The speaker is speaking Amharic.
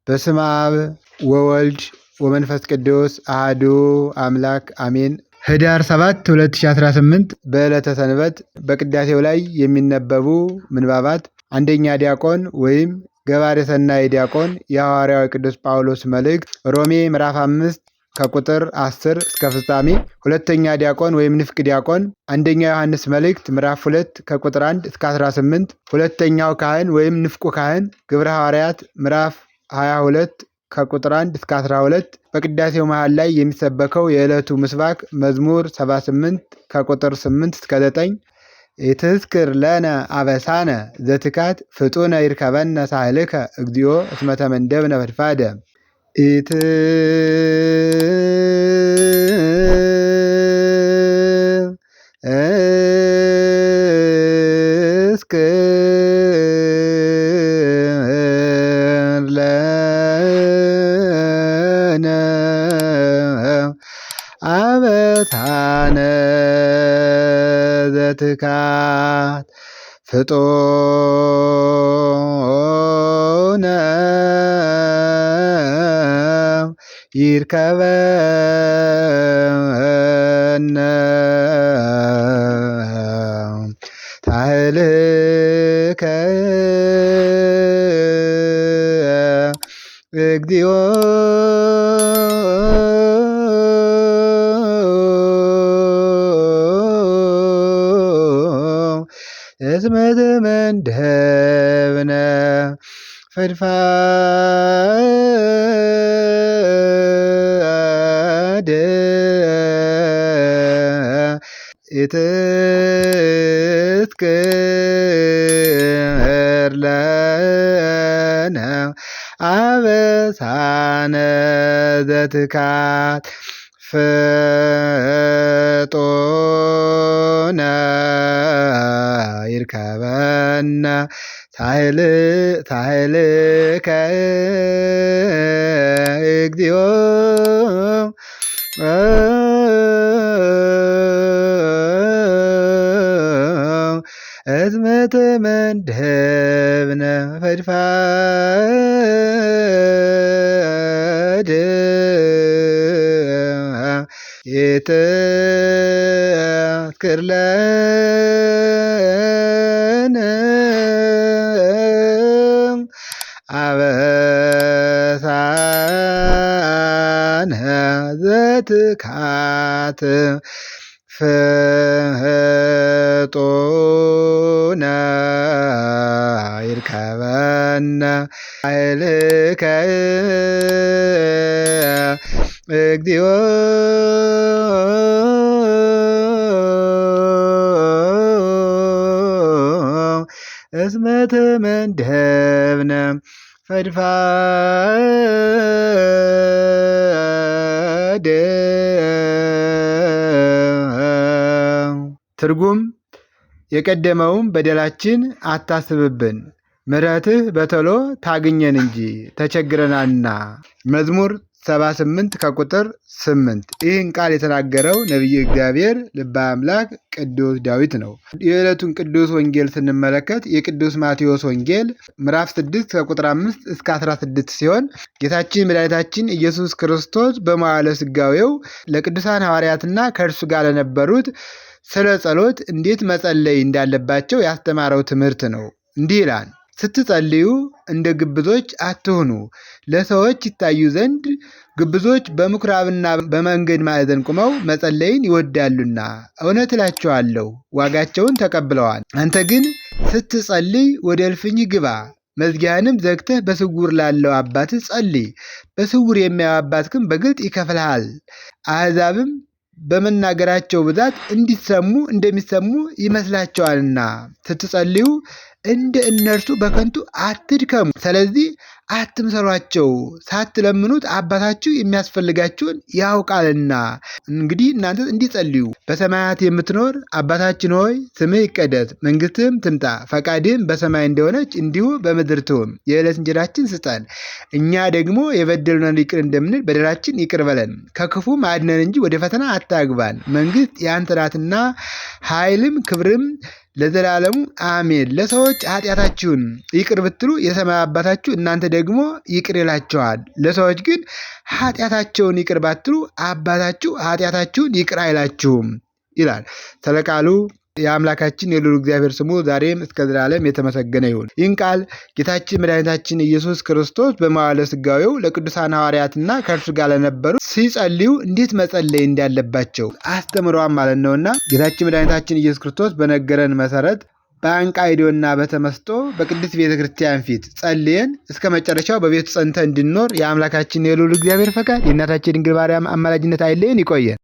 በስመ አብ ወወልድ ወመንፈስ ቅዱስ አሐዱ አምላክ አሜን። ህዳር 7 2018 በዕለተ ሰንበት በቅዳሴው ላይ የሚነበቡ ምንባባት አንደኛ ዲያቆን ወይም ገባሬ ሰናይ ዲያቆን የሐዋርያው ቅዱስ ጳውሎስ መልእክት ሮሜ ምዕራፍ 5 ከቁጥር 10 እስከ ፍጻሜ። ሁለተኛ ዲያቆን ወይም ንፍቅ ዲያቆን አንደኛ ዮሐንስ መልእክት ምዕራፍ 2 ከቁጥር 1 እስከ 18። ሁለተኛው ካህን ወይም ንፍቁ ካህን ግብረ ሐዋርያት ምዕራፍ 22 ከቁጥር 1 እስከ 12። በቅዳሴው መሃል ላይ የሚሰበከው የዕለቱ ምስባክ መዝሙር 78 ከቁጥር 8 እስከ 9። ኢትዝክር ለነ አበሳነ ዘትካት ፍጡነ ይርከበነ ሳህልከ እግዚኦ እስመ ተመንደብነ ፈድፋደ። አበሳነ ዘትካት ፍጡነ ይርከበነ ሳህልከ እግዚኦ እስመ ተመንደብነ ፈድፋደ። ኢትዝክር ለነ አበሳነ ዘትካት ፍጡነ ይርከበነ ሳህልከ እግዚኦ እስመ ተመንደብነ ፈድፋደ። ኢትዝክር ለነ አበሳነ ዘትካት ፍጡነ ይርከበነ ሳህልከ እግዚኦ እስመ ተመንደብነ ፈድፋደ። ትርጉም የቀደመውን በደላችን አታስብብን፣ ምሕረትህ በቶሎ ታግኘን እንጂ ተቸግረናልና። መዝሙር 78 ከቁጥር 8። ይህን ቃል የተናገረው ነቢየ እግዚአብሔር ልበ አምላክ ቅዱስ ዳዊት ነው። የዕለቱን ቅዱስ ወንጌል ስንመለከት የቅዱስ ማቴዎስ ወንጌል ምዕራፍ 6 ከቁጥር 5 እስከ 16 ሲሆን ጌታችን መድኃኒታችን ኢየሱስ ክርስቶስ በመዋዕለ ሥጋዌው ለቅዱሳን ሐዋርያትና ከእርሱ ጋር ለነበሩት ስለ ጸሎት እንዴት መጸለይ እንዳለባቸው ያስተማረው ትምህርት ነው። እንዲህ ይላል፣ ስትጸልዩ እንደ ግብዞች አትሁኑ፣ ለሰዎች ይታዩ ዘንድ ግብዞች በምኩራብና በመንገድ ማዕዘን ቁመው መጸለይን ይወዳሉና፣ እውነት እላቸዋለሁ ዋጋቸውን ተቀብለዋል። አንተ ግን ስትጸልይ ወደ እልፍኝ ግባ፣ መዝጊያህንም ዘግተህ በስውር ላለው አባትህ ጸልይ። በስውር የሚያየው አባትህም በግልጥ ይከፍልሃል። አሕዛብም በመናገራቸው ብዛት እንደሚሰሙ ይመስላቸዋልና ስትጸልዩ እንደ እነርሱ በከንቱ አትድከሙ። ስለዚህ አትምሰሏቸው፣ ሳትለምኑት አባታችሁ የሚያስፈልጋችሁን ያውቃልና። እንግዲህ እናንተ እንዲጸልዩ በሰማያት የምትኖር አባታችን ሆይ ስምህ ይቀደስ፣ መንግስትህም ትምጣ፣ ፈቃድህም በሰማይ እንደሆነች እንዲሁ በምድር ትሁን። የዕለት እንጀራችን ስጠን፣ እኛ ደግሞ የበደሉንን ይቅር እንደምንል በደላችን ይቅር በለን፣ ከክፉም አድነን እንጂ ወደ ፈተና አታግባን። መንግስት የአንተ ናትና ኃይልም ክብርም ለዘላለሙ አሜን። ለሰዎች ኃጢአታችሁን ይቅር ብትሉ የሰማይ አባታችሁ እናንተ ደግሞ ይቅር ይላቸዋል። ለሰዎች ግን ኃጢአታቸውን ይቅር ባትሉ አባታችሁ ኃጢአታችሁን ይቅር አይላችሁም ይላል። ስለ ቃሉ የአምላካችን የልዑል እግዚአብሔር ስሙ ዛሬም እስከ ዘላለም የተመሰገነ ይሁን። ይህን ቃል ጌታችን መድኃኒታችን ኢየሱስ ክርስቶስ በመዋዕለ ሥጋዌው ለቅዱሳን ሐዋርያትና ከእርሱ ጋር ለነበሩ ሲጸልዩ እንዴት መጸለይ እንዳለባቸው አስተምረዋል ማለት ነውና ጌታችን መድኃኒታችን ኢየሱስ ክርስቶስ በነገረን መሰረት በአንቃይዶና በተመስጦ በቅድስት ቤተ ክርስቲያን ፊት ጸልየን እስከ መጨረሻው በቤቱ ጸንተን እንድንኖር የአምላካችን የልዑል እግዚአብሔር ፈቃድ የእናታችን ድንግል ማርያም አማላጅነት አይለየን። ይቆየን።